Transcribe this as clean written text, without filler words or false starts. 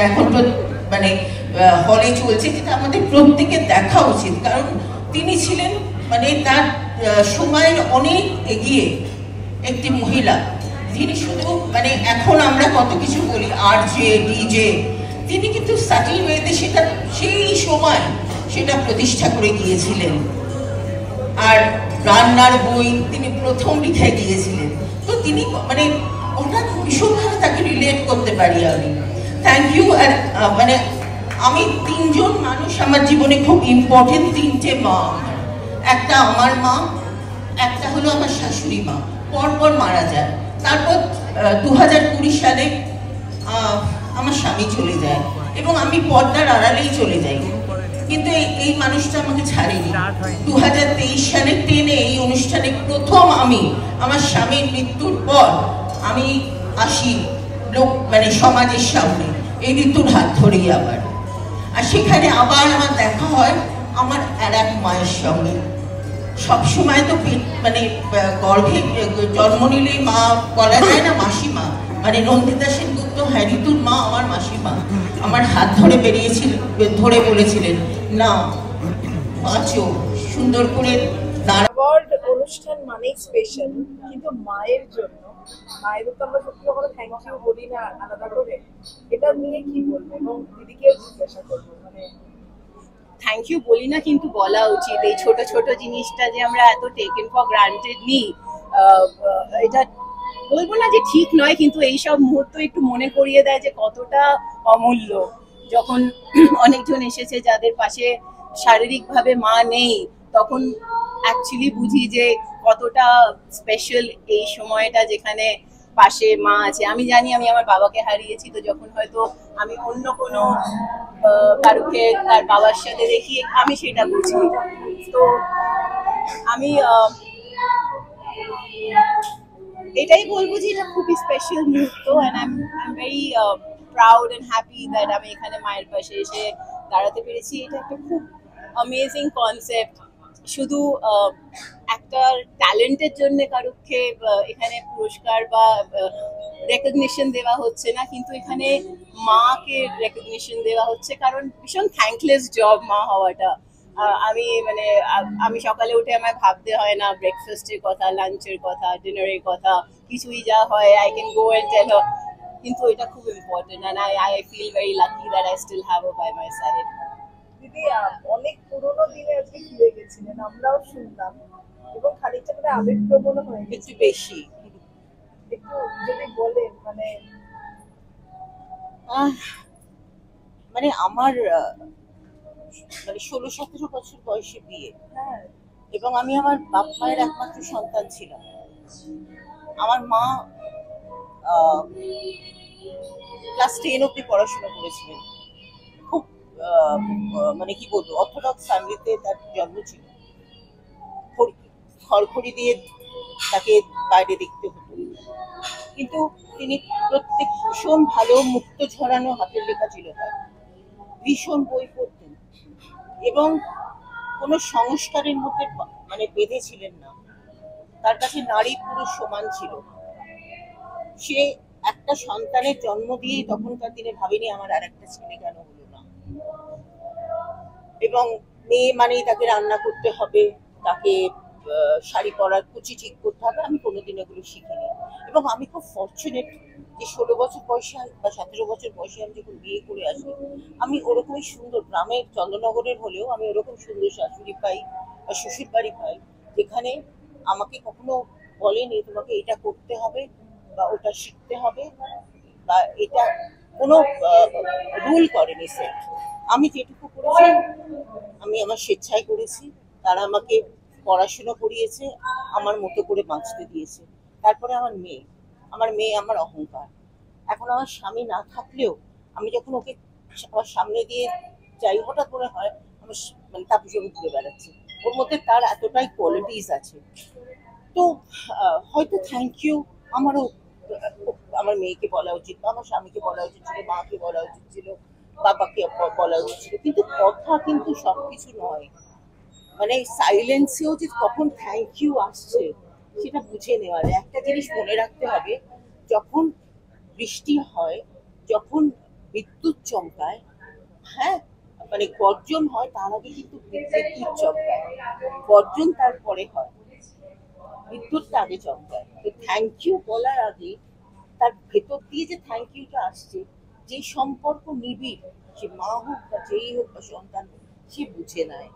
এখন তো মানে হলে চলছে, যেটা আমাদের প্রত্যেকের দেখা উচিত, কারণ তিনি ছিলেন মানে তার সময়ের অনেক এগিয়ে একটি মহিলা, যিনি শুধু মানে এখন আমরা কত কিছু বলি আরজে ডিজে, তিনি কিন্তু সাটল ওয়েতে সেটা সেই সময় সেটা প্রতিষ্ঠা করে গিয়েছিলেন। আর রান্নার বই তিনি প্রথম লিখে গিয়েছিলেন। তো তিনি মানে ওটা ভীষণভাবে তাকে রিলেট করতে পারি আমি। Thank you. আর মানে আমি তিনজন মানুষ আমার জীবনে খুব ইম্পর্টেন্ট, তিনটে মা। একটা আমার মা, একটা হলো আমার শাশুড়ি মা, পরপর মারা যায়। তারপর 2020 সালে আমার স্বামী চলে যায় এবং আমি পর্দার আড়ালেই চলে যাই, কিন্তু এই মানুষটা আমাকে ছাড়েনি। 2023 সালে 10-এ এই অনুষ্ঠানে প্রথম আমি আমার স্বামীর মৃত্যুর পর আমি আসি লোক মানে সমাজের সামনে এই ঋতুর হাত ধরেই আবার। আর সেখানে আবার আমার দেখা হয় আমার আর এক মায়ের সঙ্গে। সবসময় তো মানে গর্ভে জন্ম নিলেই মা বলা যায় না, মাসিমা, মানে নন্দিতা সেনগুপ্ত ঋতুর মা আমার মাসিমা আমার হাত ধরে ধরে বলেছিলেন, না বাঁচো, সুন্দর করে অ্যাওয়ার্ড অনুষ্ঠান মানেই স্পেশাল, কিন্তু মায়ের জন্য মায়ের তো আমরা সত্যি কখনো থ্যাংক ইউ বলি না আলাদা করে। এটা নিয়ে কি বলবো এবং দিদিকেও জিজ্ঞাসা করবো, মানে থ্যাংক ইউ বলি না কিন্তু বলা উচিত। এই ছোট ছোট জিনিসটা যে আমরা এত টেকেন ফর গ্রান্টেড নিই, এটা বলবো না যে ঠিক নয়, কিন্তু এইসব মুহূর্ত একটু মনে করিয়ে দেয় যে কতটা অমূল্য। যখন অনেকজন এসেছে যাদের পাশে শারীরিকভাবে মা নেই, তখন অ্যাকচুয়ালি বুঝি যে কতটা স্পেশাল এই সময়টা যেখানে পাশে মা আছে। আমি জানি আমি আমার বাবাকে হারিয়েছি, তো যখন হয়তো আমি অন্য কোনো কারুকে তার বাবার সাথে দেখি আমি সেটা বুঝি। তো আমি এটাই বলবো যে এটা খুবই স্পেশাল মুহূর্ত, and I am very proud and happy that আমি এখানে মায়ের পাশে এসে দাঁড়াতে পেরেছি। এটা একটা খুব অ্যামেজিং কনসেপ্ট। শুধু একটা ট্যালেন্টের জন্য কারুকে এখানে পুরস্কার বা রেকগনিশন দেওয়া হচ্ছে না, কিন্তু এখানে মাকে রেকগনিশন দেওয়া হচ্ছে, কারণ ভীষণ থ্যাঙ্কলেস জব মা হওয়াটা। আমি সকালে উঠে আমায় ভাবতে হয় না ব্রেকফাস্টের কথা, লাঞ্চের কথা, ডিনারের কথা, কিছুই যা হয় I can go and tell her. কিন্তু এটা খুব important, and I feel very lucky that I still have her by my side. দিদি অনেক পুরোনো দিনে আজকে ফিরে গেছিলেন, আমরাও শুনলাম, এবং খানিকটা মানে আবেগপ্রবণ হয়ে গেছে একটু বেশি। একটু যদি বলেন মানে মানে আমার মানে 16-17 বছর বয়সে বিয়ে, এবং আমি আমার বাপ মায়ের একমাত্র সন্তান ছিলাম। আমার মা ক্লাস 10 অব্দি পড়াশোনা করেছিলেন। খুব মানে কি বলবো, অর্থোডক্স ফ্যামিলিতে তার জন্ম ছিল। খড়খড়ি দিয়ে তাকে বাইরে দেখতে হতো, কিন্তু তিনি প্রত্যেক ভীষণ ভালো মুক্ত ঝরানো হাতের লেখা ছিল তার। ভীষণ বই পড়তেন এবং কোনো সংস্কারের মধ্যে মানে বেঁধে ছিলেন না। তার কাছে নারী পুরুষ সমান ছিল। সে একটা সন্তানের জন্ম দিয়েই তখনকার দিনে ভাবিনি আমার আর একটা ছেলে কেন হলো না। এবং মেয়ে মানেই তাকে রান্না করতে হবে, তাকে শাড়ি পরার কুচি ঠিক করতে হবে, আমি কোনোদিন এগুলো শিখিনি। এবং আমি খুব ফর্চুনেট যে 16 বছর বয়সে বা 17 বছর বয়সে আমি যখন বিয়ে করে আসি, আমি ওরকমই সুন্দর গ্রামের চন্দ্রনগরের হলেও আমি ওরকম সুন্দর শাশুড়ি পাই বা শ্বশুর বাড়ি পাই, যেখানে আমাকে কখনো বলেনি তোমাকে এটা করতে হবে বা ওটা শিখতে হবে বা এটা কোনো রুল করেনি সেট। আমি যেটুকু করেছি আমি আমার স্বেচ্ছায় করেছি। তারা আমাকে পড়াশোনা করিয়েছে, আমার মতো করে বাঁচতে দিয়েছে। তারপরে আমার মেয়ে আমার অহংকার। এখন আমার স্বামী না থাকলেও আমি যখন ওকে আমার সামনে দিয়ে যাই, হঠাৎ করে হয় আমার মানে তার পিছনে ঘুরে বেড়াচ্ছে। ওর মধ্যে তার এতটাই কোয়ালিটিস আছে। তো হয়তো থ্যাংক ইউ আমারও আমার মেয়েকে বলা উচিত, আমার স্বামীকে বলা উচিত ছিল, মাকে বলা উচিত ছিল, বাবাকে বলা উচিত ছিল, কিন্তু কথা কিন্তু সবকিছু নয়। মানে সাইলেন্সেও যে কখন থ্যাংক ইউ আসছে সেটা বুঝে নেওয়া যায়। একটা জিনিস মনে রাখতে হবে, যখন বৃষ্টি হয়, যখন বিদ্যুৎ চমকায়, হ্যাঁ, মানে গর্জন হয়, তার আগে কিন্তু বিদ্যুৎ চমকায়, গর্জন তারপরে হয়, বিদ্যুৎটা আগে চমকায়। তো থ্যাংক ইউ বলার আগে তার ভেতর দিয়ে যে থ্যাংক ইউটা আসছে, যে সম্পর্ক নিবিড়, সে মা হোক বা যেই হোক বা সন্তান, সে বুঝে নেয়।